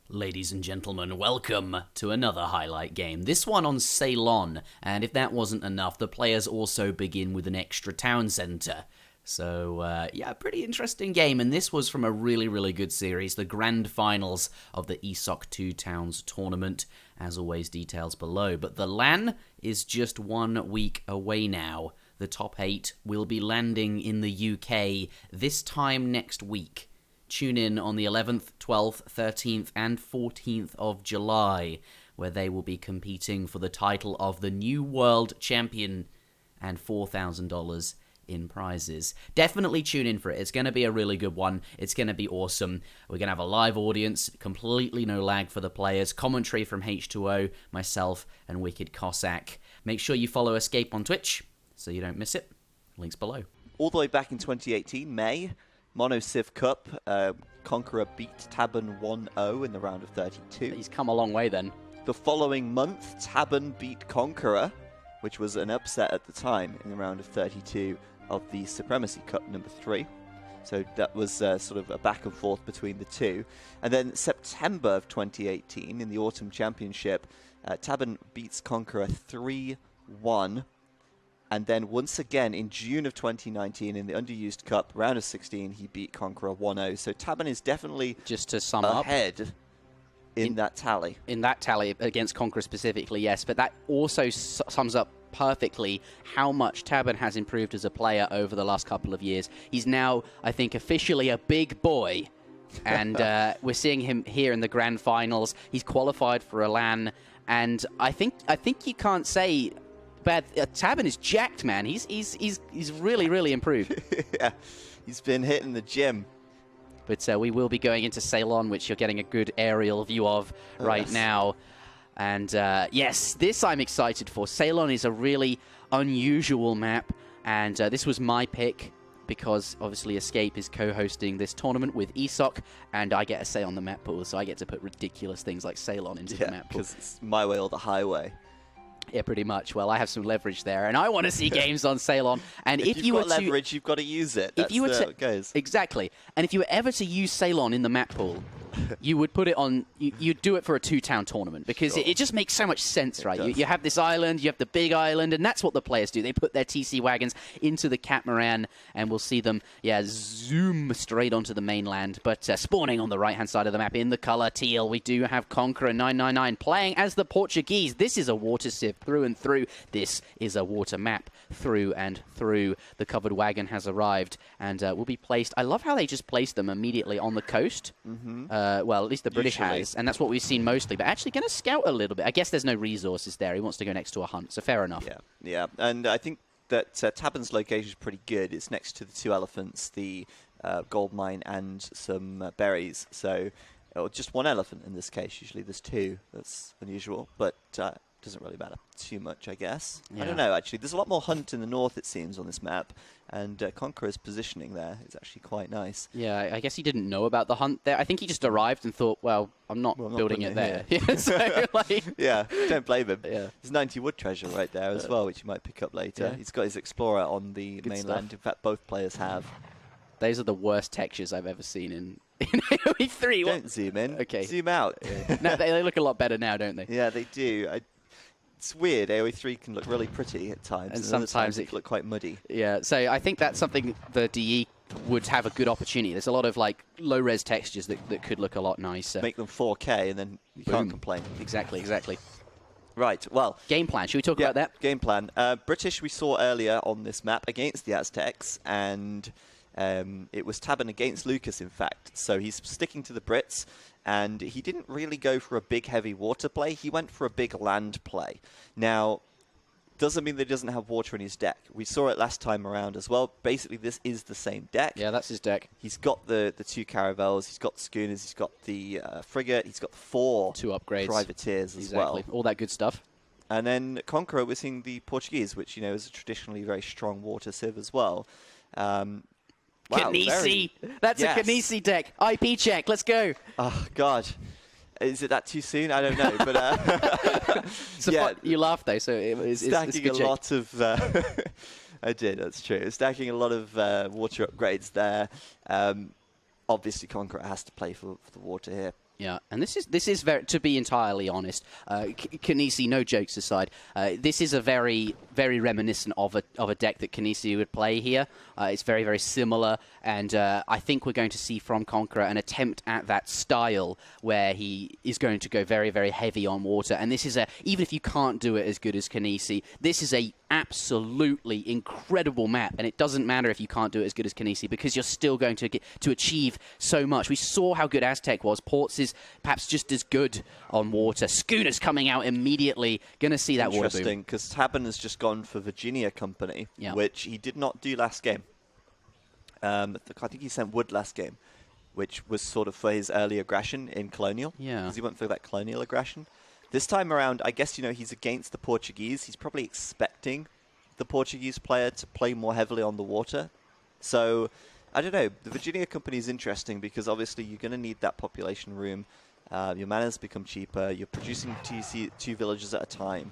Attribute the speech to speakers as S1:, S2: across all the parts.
S1: Ladies and gentlemen, welcome to another highlight game. This one on Ceylon, and if that wasn't enough, the players also begin with an extra town centre. So, yeah, pretty interesting game, and this was from a really good series, the grand finals of the ESOC 2 Towns tournament. As always, details below. But the LAN is just 1 week away now. The top 8 will be landing in the UK this time next week. Tune in on the 11th, 12th, 13th, and 14th of July, where they will be competing for the title of the New World Champion and $4,000 in prizes. Definitely tune in for it. It's going to be a really good one. It's going to be awesome. We're going to have a live audience, completely no lag for the players, commentary from H2O, myself, and Wicked Cossack. Make sure you follow Escape on Twitch so you don't miss it. Links below.
S2: All the way back in 2018, May, Mono Civ Cup, Conqueror beat Tabern 1-0 in the round of 32.
S3: He's come a long way then.
S2: The following month, Tabern beat Conqueror, which was an upset at the time in the round of 32 of the Supremacy Cup number 3. So that was sort of a back and forth between the two. And then September of 2018, in the Autumn Championship, Tabern beats Conqueror 3-1. And then once again, in June of 2019, in the Underused Cup, round of 16, he beat Conqueror 1-0. So Tabern is definitely
S3: just to sum
S2: ahead in that tally.
S3: In that tally against Conqueror specifically, yes. But that also sums up perfectly how much Tabern has improved as a player over the last couple of years. He's now, I think, officially a big boy. And we're seeing him here in the grand finals. He's qualified for a LAN. And I think you can't say... bad. Tabern is jacked, man. He's really improved.
S2: Yeah, he's been hitting the gym.
S3: But we will be going into Ceylon, which you're getting a good aerial view of right now. And yes, this I'm excited for. Ceylon is a really unusual map, and this was my pick because obviously Escape is co-hosting this tournament with ESOC, and I get a say on the map pool, so I get to put ridiculous things like Ceylon into the map pool.
S2: Because it's my way or the highway.
S3: Yeah, pretty much. Well, I have some leverage there, and I want to see games on Ceylon. And
S2: if you've got leverage, you've got to use it. That's how it goes.
S3: Exactly. And if you were ever to use Ceylon in the map pool, you would put it on. You'd do it for a 2-town tournament because it just makes so much sense, right? You have this island, you have the big island, and that's what the players do. They put their TC wagons into the catamaran, and we'll see them, zoom straight onto the mainland. But spawning on the right-hand side of the map in the color teal, we do have Conqueror 999 playing as the Portuguese. This is a water civ through and through. This is a water map through and through. The covered wagon has arrived and will be placed. I love how they just placed them immediately on the coast. Well, at least the British has, and that's what we've seen mostly. But actually going to scout a little bit. I guess there's no resources there. He wants to go next to a hunt, so fair enough.
S2: Yeah. And I think that Tabern's location is pretty good. It's next to the 2 elephants, the gold mine, and some berries. So just 1 elephant in this case. Usually there's 2. That's unusual, but doesn't really matter too much, I guess. Yeah. I don't know, actually. There's a lot more hunt in the north, it seems, on this map. And Conqueror's positioning there is actually quite nice.
S3: Yeah, I guess he didn't know about the hunt there. I think he just arrived and thought, well, I'm not building it there.
S2: Yeah, don't blame him. Yeah. There's 90 wood treasure right there as well, which you might pick up later. Yeah. He's got his Explorer on the mainland. Stuff. In fact, both players have. Those
S3: are the worst textures I've ever seen in AoE 3.
S2: Don't zoom in.
S3: Okay.
S2: Zoom out.
S3: Yeah. No, they look a lot better now, don't they?
S2: Yeah, they do. It's weird. AoE 3 can look really pretty at times.
S3: And sometimes
S2: it can look quite muddy.
S3: Yeah, so I think that's something the DE would have a good opportunity. There's a lot of like low-res textures that could look a lot nicer.
S2: Make them 4K and then you can't complain.
S3: Exactly.
S2: Right, well...
S3: Game plan. Should we talk about that?
S2: Game plan. British we saw earlier on this map against the Aztecs, and it was Tabern against Lucas, in fact. So he's sticking to the Brits. And he didn't really go for a big, heavy water play. He went for a big land play. Now, doesn't mean that he doesn't have water in his deck. We saw it last time around as well. Basically, this is the same deck.
S3: Yeah, that's his deck.
S2: He's got the 2 caravels. He's got the schooners. He's got the frigate. He's got 4
S3: 2 upgrades.
S2: Privateers as well.
S3: All that good stuff.
S2: And then Conqueror, we're seeing the Portuguese, which, is a traditionally very strong water civ as well.
S3: Wow, Kanisi. That's a Kanisi deck. IP check. Let's go.
S2: Oh, God. Is it that too soon? I don't know. But
S3: you laughed, though, so it's
S2: stacking a lot of... I did, that's true. Stacking a lot of water upgrades there. Obviously, Conqueror has to play for the water here.
S3: Yeah, and this is very, to be entirely honest, Kanisi, no jokes aside, this is a very reminiscent of a deck that Kanisi would play here. It's very, very similar, and I think we're going to see from Conqueror an attempt at that style where he is going to go very, very heavy on water. And this is even if you can't do it as good as Kanisi, this is a absolutely incredible map, and it doesn't matter if you can't do it as good as Kanisi because you're still going to get to achieve so much. We saw how good Aztec was. Ports is perhaps just as good on water. Schooners coming out immediately. Going to see that water boom.
S2: Interesting, because Tabin has just gone for Virginia Company, which he did not do last game. I think he sent Wood last game, which was sort of for his early aggression in Colonial.
S3: Yeah.
S2: Because he went for that Colonial aggression. This time around, I guess, he's against the Portuguese. He's probably expecting the Portuguese player to play more heavily on the water. So, I don't know. The Virginia Company is interesting because obviously you're going to need that population room. Your mana's become cheaper. You're producing two villages at a time.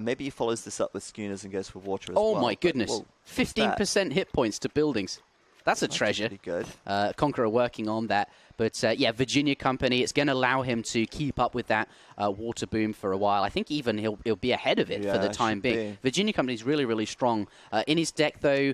S2: Maybe he follows this up with schooners and goes for water as well.
S3: Oh my goodness. 15% hit points to buildings. That's a treasure.
S2: Pretty good.
S3: Conqueror working on that. But yeah, Virginia Company, it's going to allow him to keep up with that water boom for a while. I think even he'll be ahead of it for the time being. Virginia Company is really, really strong. In his deck, though,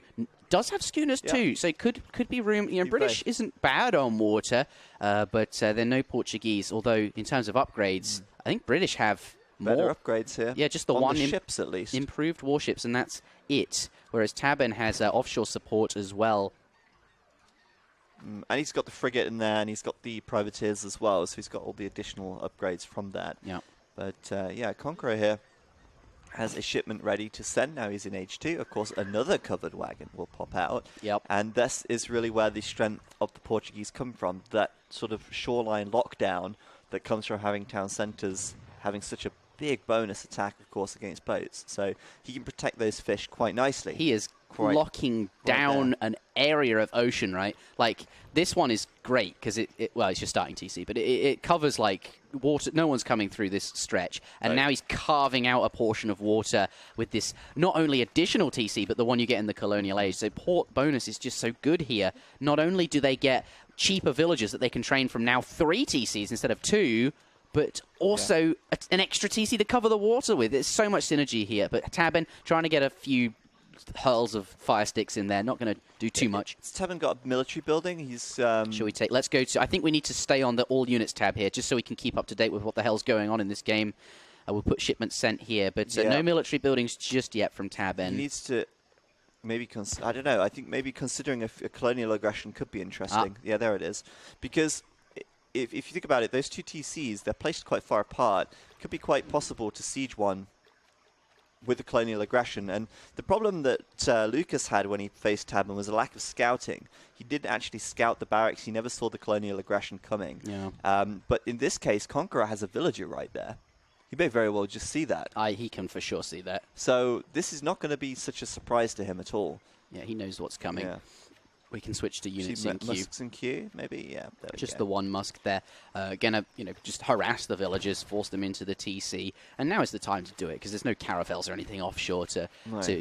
S3: does have schooners too, so could be room. British isn't bad on water, but they're no Portuguese. Although in terms of upgrades, I think British have
S2: better
S3: more
S2: upgrades here.
S3: Yeah, just the
S2: on
S3: one
S2: the ships at least.
S3: Improved warships, and that's it. Whereas Tabin has offshore support as well.
S2: And he's got the frigate in there, and he's got the privateers as well, so he's got all the additional upgrades from that.
S3: Yeah.
S2: But yeah, Conqueror here has a shipment ready to send. Now he's in H2. Of course, another covered wagon will pop out.
S3: Yep.
S2: And this is really where the strength of the Portuguese come from, that sort of shoreline lockdown that comes from having town centres having such a big bonus attack, of course, against boats. So he can protect those fish quite nicely.
S3: He is locking down an area of ocean, right? Like, this one is great because well, it's your starting TC, but it covers, like, water. No one's coming through this stretch. And now he's carving out a portion of water with this not only additional TC, but the one you get in the Colonial Age. So port bonus is just so good here. Not only do they get cheaper villagers that they can train from now 3 TCs instead of 2, but also an extra TC to cover the water with. There's so much synergy here. But Tabin trying to get a few hurls of fire sticks in there, not going to do too much.
S2: Tabin got a military building. He's
S3: Shall we take? Let's go to. I think we need to stay on the all units tab here, just so we can keep up to date with what the hell's going on in this game. We'll put shipment sent here, but no military buildings just yet from Tabin.
S2: He needs to maybe I don't know. I think maybe considering a colonial aggression could be interesting. Yeah, there it is. Because if you think about it, those 2 TCs, they're placed quite far apart. It could be quite possible to siege one with the colonial aggression. And the problem that Lucas had when he faced Tabin was a lack of scouting. He didn't actually scout the barracks. He never saw the colonial aggression coming.
S3: Yeah.
S2: But in this case, Conqueror has a villager right there. He may very well just see that.
S3: He can for sure see that.
S2: So this is not going to be such a surprise to him at all.
S3: Yeah, he knows what's coming.
S2: Yeah.
S3: We can switch to units in queue.
S2: Musks in queue, maybe? Yeah, there we
S3: just
S2: go.
S3: the one musk there. Gonna, just harass the villagers, force them into the TC. And now is the time to do it, because there's no caravels or anything offshore to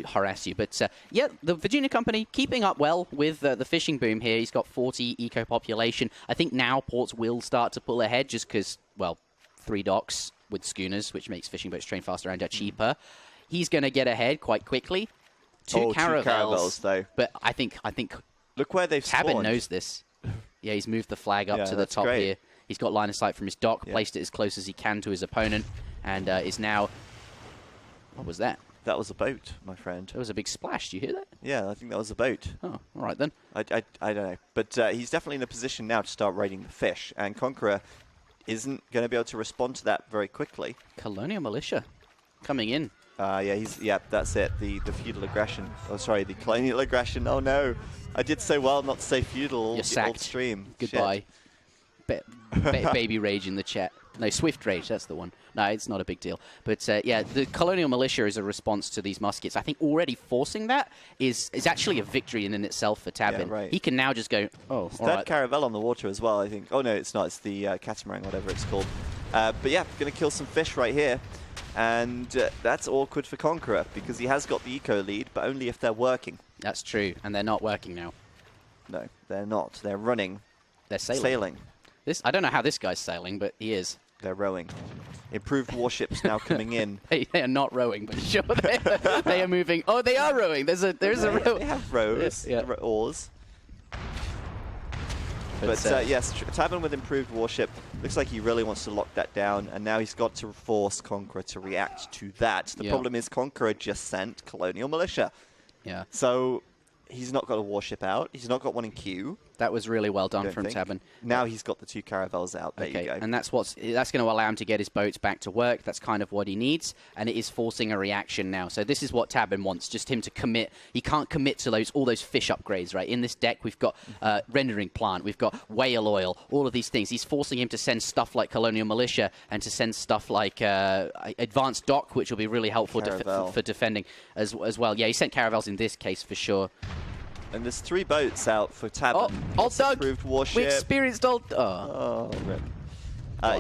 S3: harass you. But, yeah, the Virginia Company keeping up well with the fishing boom here. He's got 40 eco population. I think now ports will start to pull ahead, just because, well, 3 docks with schooners, which makes fishing boats train faster and are cheaper. He's going to get ahead quite quickly. 2 caravels,
S2: though.
S3: But I think
S2: look where they've
S3: Tabin
S2: spawned.
S3: knows this. Yeah, he's moved the flag up to the top here. He's got line of sight from his dock, placed it as close as he can to his opponent, and is now... What was that?
S2: That was a boat, my friend.
S3: There was a big splash. Do you hear that?
S2: Yeah, I think that was a boat.
S3: Oh, all right then.
S2: I don't know. But he's definitely in a position now to start raiding the fish, and Conqueror isn't going to be able to respond to that very quickly.
S3: Colonial Militia coming in.
S2: Yeah, that's it. The feudal aggression. Oh, sorry, the colonial aggression. Oh no, I did so well not to say feudal.
S3: You're sacked.
S2: Old stream.
S3: Goodbye. Baby rage in the chat. No, Swift Rage, that's the one. No, it's not a big deal. But yeah, the Colonial Militia is a response to these muskets. I think already forcing that is actually a victory in itself for Tabin.
S2: Yeah, right.
S3: He can now just go, oh,
S2: It's
S3: all
S2: that
S3: right.
S2: caravel on the water as well, I think. Oh no, it's not. It's the catamaran, whatever it's called. But yeah, going to kill some fish right here. And that's awkward for Conqueror, because he has got the eco lead, but only if they're working.
S3: That's true, and they're not working now.
S2: No, they're not. They're running.
S3: They're sailing. I don't know how this guy's sailing, but he is.
S2: They're rowing. Improved warships now coming in.
S3: They are not rowing, but sure, they are moving. Oh, they are rowing. There's a row.
S2: They have rows, oars. But yes, Tabin with improved warship. Looks like he really wants to lock that down, and now he's got to force Conqueror to react to that. The problem is Conqueror just sent Colonial Militia.
S3: Yeah.
S2: So he's not got a warship out. He's not got one in queue.
S3: That was really well done from Tabin.
S2: Now he's got the 2 caravels out. There you go.
S3: And that's going to allow him to get his boats back to work. That's kind of what he needs, and it is forcing a reaction now. So this is what Tabin wants, just him to commit. He can't commit to all those fish upgrades, right? In this deck, we've got rendering plant, we've got whale oil, all of these things. He's forcing him to send stuff like Colonial Militia and to send stuff like advanced dock, which will be really helpful for defending as well. Yeah, he sent caravels in this case for sure.
S2: And there's 3 boats out for Tabin.
S3: Oh, Old Doug!
S2: Improved warship.
S3: We experienced Old...
S2: Oh, rip.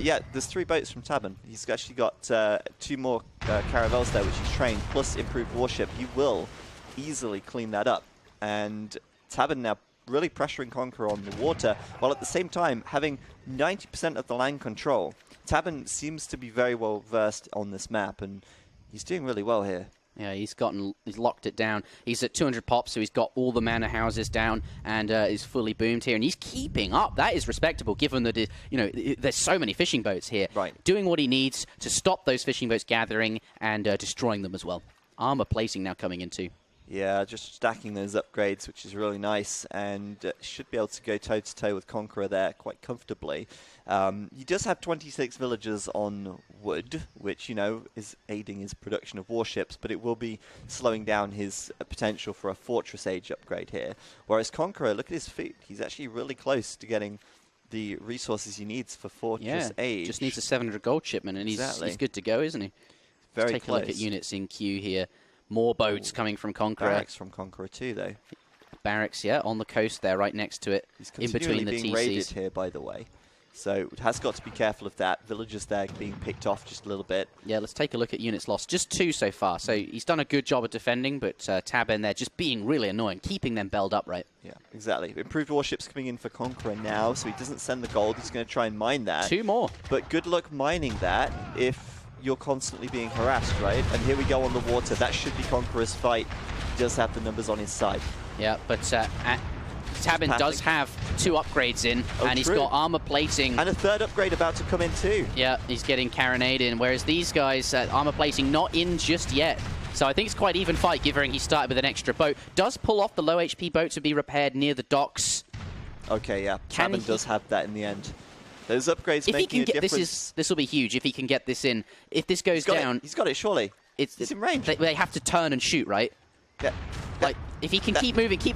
S2: Yeah, there's 3 boats from Tabin. He's actually got 2 more caravels there, which he's trained, plus improved warship. He will easily clean that up. And Tabin now really pressuring Conqueror on the water, while at the same time having 90% of the land control. Tabin seems to be very well versed on this map, and he's doing really well here.
S3: Yeah, he's locked it down. He's at 200 pops, so he's got all the manor houses down and is fully boomed here. And he's keeping up. That is respectable, given that there's so many fishing boats here.
S2: Right.
S3: Doing what he needs to stop those fishing boats gathering and destroying them as well. Armor placing now coming in too.
S2: Yeah, just stacking those upgrades, which is really nice, and should be able to go toe-to-toe with Conqueror there quite comfortably. He does have 26 villagers on wood, which, is aiding his production of warships, but it will be slowing down his potential for a Fortress Age upgrade here. Whereas Conqueror, look at his feet. He's actually really close to getting the resources he needs for Fortress Age.
S3: Just needs a 700 gold shipment, and he's good to go, isn't he?
S2: Very
S3: Let's take
S2: close.
S3: a look at units in queue here. More boats coming from Conqueror.
S2: Barracks from Conqueror too, though.
S3: Barracks, yeah, on the coast there, right next to it.
S2: He's
S3: in between the
S2: being
S3: TCs.
S2: raided here, by the way. So it has got to be careful of that. Villagers there being picked off just a little bit.
S3: Yeah, let's take a look at units lost. Just 2 so far. So he's done a good job of defending, but Tabin there just being really annoying, keeping them belled up, right?
S2: Yeah, exactly. Improved warships coming in for Conqueror now, so he doesn't send the gold. He's going to try and mine that.
S3: 2 more.
S2: But good luck mining that if you're constantly being harassed, right? And here we go on the water. That should be Conqueror's fight. He does have the numbers on his side.
S3: Yeah, but Tabin does have 2 upgrades in, and he's got armor plating.
S2: And a 3rd upgrade about to come in too.
S3: Yeah, he's getting Carronade in, whereas these guys, armor plating not in just yet. So I think it's quite even fight, given he started with an extra boat. Does pull off the low HP boat to be repaired near the docks.
S2: Okay, yeah. Tabin does have that in the end. Those upgrades making a difference.
S3: This will be huge if he can get this in. If this goes down...
S2: He's got it, surely. It's in range.
S3: They have to turn and shoot, right?
S2: Yeah.
S3: Like, if he can keep moving. If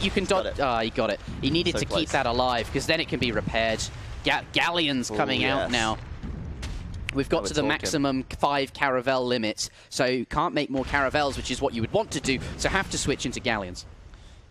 S3: you can dodge... he got it. He needed to keep that alive, because then it can be repaired. Galleons coming out now. We've got to the maximum 5 caravel limit, so you can't make more caravels, which is what you would want to do, so have to switch into galleons.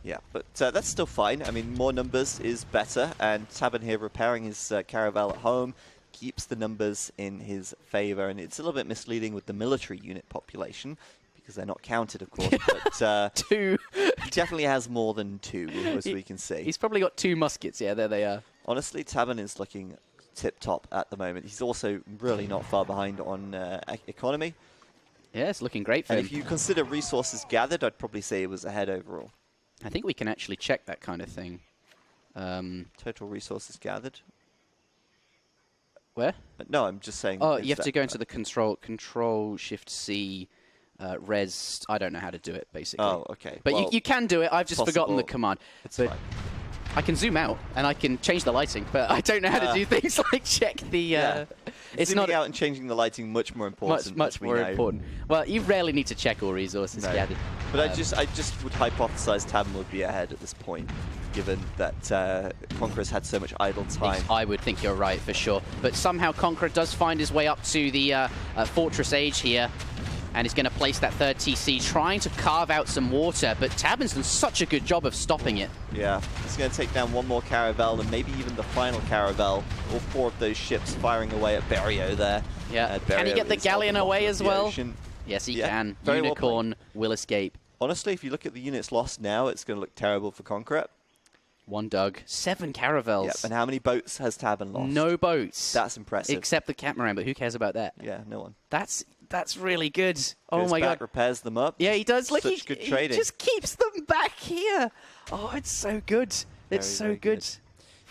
S2: Yeah, but that's still fine. I mean, more numbers is better, and Tabin here repairing his caravel at home keeps the numbers in his favor, and it's a little bit misleading with the military unit population, because they're not counted, of course, but
S3: 2.
S2: He definitely has more than 2, as we can see.
S3: He's probably got 2 muskets, yeah, there they are.
S2: Honestly, Tabin is looking tip-top at the moment. He's also really not far behind on economy.
S3: Yeah, it's looking great for him.
S2: And if you consider resources gathered, I'd probably say it was ahead overall.
S3: I think we can actually check that kind of thing.
S2: Total resources gathered.
S3: Where?
S2: No, I'm just saying.
S3: Oh, you have to go into the control Shift C, res. I don't know how to do it basically.
S2: Oh, okay.
S3: But well, you can do it. I've just forgotten the command.
S2: It's fine.
S3: I can zoom out and I can change the lighting, but I don't know how to do things like check the.
S2: It's zooming out and changing the lighting much more important.
S3: Much more important. Well, you rarely need to check all resources gathered.
S2: But I just would hypothesize Tabin would be ahead at this point, given that Conqueror's had so much idle time.
S3: I would think you're right for sure. But somehow Conqueror does find his way up to the Fortress Age here. And he's going to place that 3rd TC, trying to carve out some water, but Tabin's done such a good job of stopping it.
S2: Yeah, he's going to take down 1 more caravel, and maybe even the final caravel. All 4 of those ships firing away at Barrio there.
S3: Yeah, can he get the galleon away as well?
S2: Ocean.
S3: Yes, he can.
S2: Very
S3: Unicorn will escape.
S2: Honestly, if you look at the units lost now, it's going to look terrible for Conqueror.
S3: 1 dug. 7 caravels.
S2: Yep. And how many boats has Tabern lost?
S3: No boats.
S2: That's impressive.
S3: Except the catamaran, but who cares about that?
S2: Yeah, no one.
S3: That's really good.
S2: Goes
S3: my
S2: back,
S3: god.
S2: repairs them up.
S3: Yeah, he does. Look,
S2: Such good trading.
S3: He just keeps them back here. Oh, it's so good. It's so
S2: very
S3: good.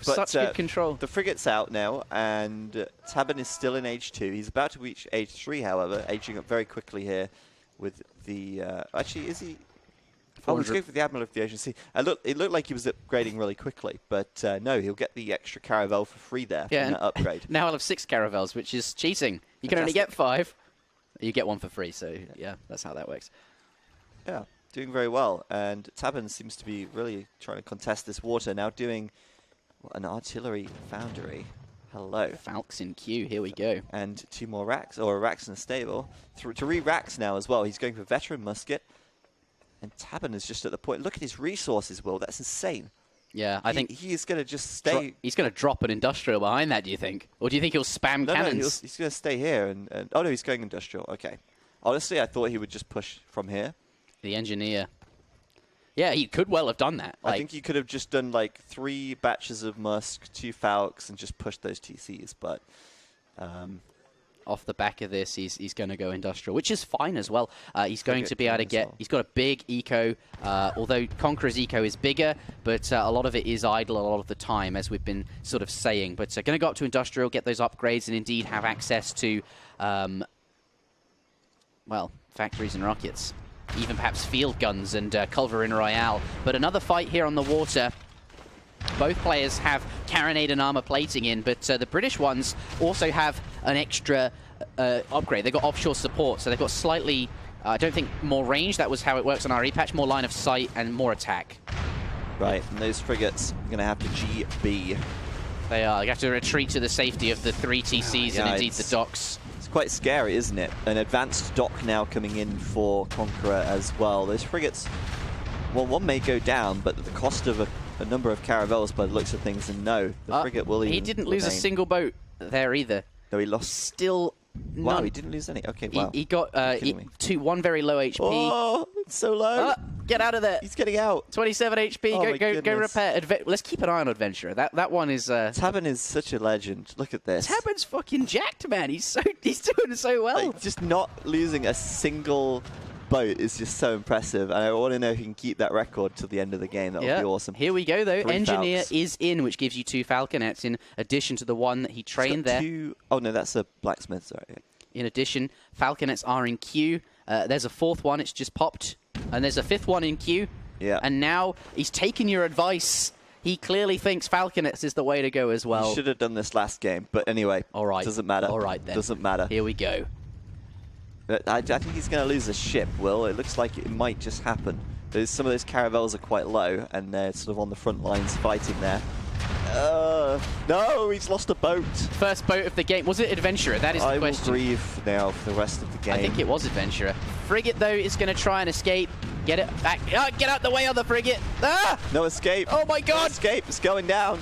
S2: But,
S3: Such good control.
S2: The frigate's out now, and Tabern is still in Age 2. He's about to reach Age 3, however, aging up very quickly here with the... actually, is he... Oh, he's going for the Admiral of the Ocean Sea. It looked like he was upgrading really quickly, but no, he'll get the extra caravel for free there from that upgrade.
S3: Now I'll have 6 caravels, which is cheating. You can only get 5. You get 1 for free, so yeah, that's how that works.
S2: Yeah, doing very well. And Tabern seems to be really trying to contest this water, now doing an artillery foundry. Hello.
S3: Falcons in queue, here we go.
S2: And 2 more racks, or racks in a stable. 3 racks now as well. He's going for veteran musket. And Tabern is just at the point. Look at his resources, Will. That's insane.
S3: Yeah, I think
S2: he is going to just stay.
S3: He's going to drop an industrial behind that, do you think? Or do you think he'll spam cannons?
S2: No, he's going to stay here. And oh, no, he's going industrial. Okay. Honestly, I thought he would just push from here.
S3: The engineer. Yeah, he could well have done that.
S2: I think he could have just done like 3 batches of Musk, 2 Falcons, and just pushed those TCs. But
S3: off the back of this, he's going to go industrial, which is fine as well. He's going to be able to get... He's got a big eco, although Conqueror's eco is bigger, but a lot of it is idle a lot of the time, as we've been sort of saying. But going to go up to industrial, get those upgrades, and indeed have access to, well, factories and rockets. Even perhaps field guns and Culverin Royale. But another fight here on the water. Both players have carronade and armor plating in, but the British ones also have an extra upgrade. They've got offshore support, so they've got slightly, I don't think, more range. That was how it works on our patch, more line of sight and more attack.
S2: Right, and those frigates are going to have to GB.
S3: They are. You have to retreat to the safety of the 3 TCs and indeed the docks.
S2: It's quite scary, isn't it? An advanced dock now coming in for Conqueror as well. Those frigates, well, one may go down, but at the cost of a number of caravels by the looks of things, and no, the frigate will even
S3: He didn't lose a single boat there either.
S2: No, he lost.
S3: Still
S2: Wow,
S3: none.
S2: he didn't lose any. Okay, wow.
S3: He got 1 very low HP.
S2: Oh, it's so low.
S3: Get out of there.
S2: He's getting out.
S3: 27 HP.
S2: Oh,
S3: go repair. Let's keep an eye on Adventurer. That one is...
S2: Tabern is such a legend. Look at this.
S3: Tabern's fucking jacked, man. He's doing so well.
S2: Like, just not losing a single boat is just so impressive. And I want to know if he can keep that record till the end of the game. That would be awesome.
S3: Here we go, though.
S2: 3
S3: Engineer
S2: Falcons.
S3: is in, which gives you 2 Falconets in addition to the one that he trained there.
S2: Oh, no, that's a blacksmith. Sorry.
S3: In addition, Falconets are in queue. There's a 4th one. It's just popped. And there's a 5th one in queue.
S2: Yeah.
S3: And now he's taken your advice. He clearly thinks Falconets is the way to go as well.
S2: He should have done this last game. But anyway,
S3: all right.
S2: Doesn't matter.
S3: All right, then.
S2: Doesn't matter.
S3: Here we go.
S2: I think he's going to lose a ship, Will. It looks like it might just happen. Some of those caravels are quite low, and they're sort of on the front lines fighting there. No, he's lost a boat.
S3: First boat of the game. Was it Adventurer? That is the question.
S2: I will grieve now for the rest of the game.
S3: I think it was Adventurer. Frigate, though, is going to try and escape. Get it back. Get out the way of the frigate.
S2: No escape.
S3: Oh, my God.
S2: No escape. It's going down.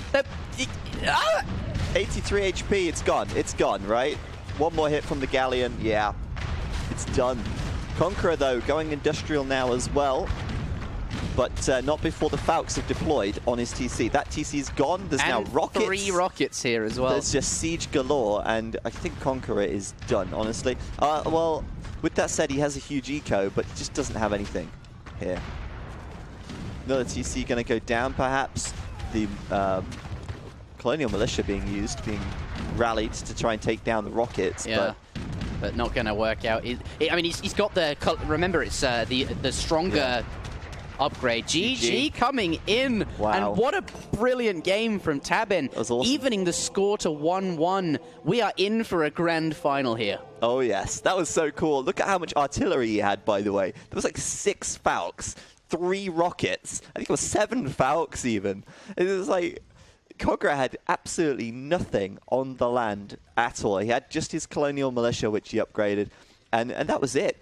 S2: 83 HP. It's gone. It's gone, right? One more hit from the galleon. Yeah. It's done. Conqueror, though, going industrial now as well. But not before the Falcons have deployed on his TC. That TC's gone. There's now rockets.
S3: 3 rockets here as well.
S2: There's just siege galore, and I think Conqueror is done, honestly. Well, with that said, he has a huge eco, but he just doesn't have anything here. Another TC going to go down, perhaps. The Colonial Militia being rallied to try and take down the rockets.
S3: Yeah. But not going to work out. I mean, he's got the... Remember, it's the stronger... upgrade. GG coming in.
S2: Wow.
S3: And what a brilliant game from Tabern.
S2: That was awesome.
S3: Evening the score to 1-1. We are in for a grand final here.
S2: Oh, yes. That was so cool. Look at how much artillery he had, by the way. There was like 6 Falcons, 3 rockets. I think it was 7 Falcons even. It was like... Conqueror had absolutely nothing on the land at all. He had just his Colonial Militia, which he upgraded. And that was it.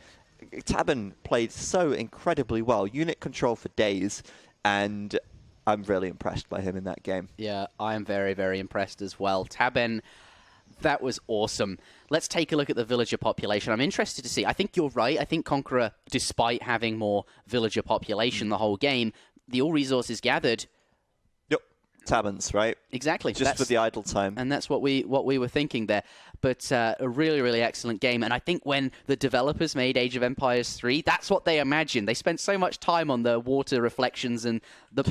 S2: Tabern played so incredibly well. Unit control for days, and I'm really impressed by him in that game.
S3: Yeah, I am very, very impressed as well. Tabern, that was awesome. Let's take a look at the villager population. I'm interested to see. I think you're right. I think Conqueror, despite having more villager population the whole game, the all resources gathered
S2: taverns, right?
S3: Exactly.
S2: Just for the idle time.
S3: And that's what we were thinking there. But a really, really excellent game. And I think when the developers made Age of Empires 3, that's what they imagined. They spent so much time on the water reflections and the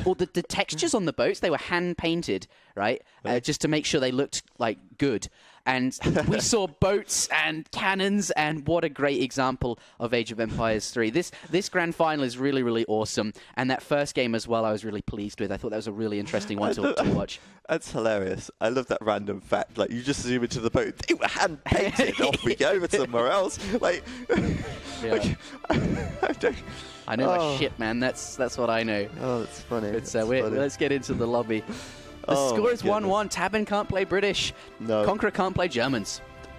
S3: textures on the boats. They were hand-painted, right? Just to make sure they looked like good. And we saw boats and cannons, and what a great example of Age of Empires 3. This grand final is really, really awesome. And that first game as well, I was really pleased with. I thought that was a really interesting one to watch.
S2: That's hilarious. I love that random fact. Like, you just zoom into the boat. They were hand-painted. Off we go over somewhere else. Like,
S3: I know my shit, man. That's what I know.
S2: Oh, that's funny.
S3: Let's get into the lobby. The score is 1-1. Tabern can't play British.
S2: No.
S3: Conqueror can't play Germans.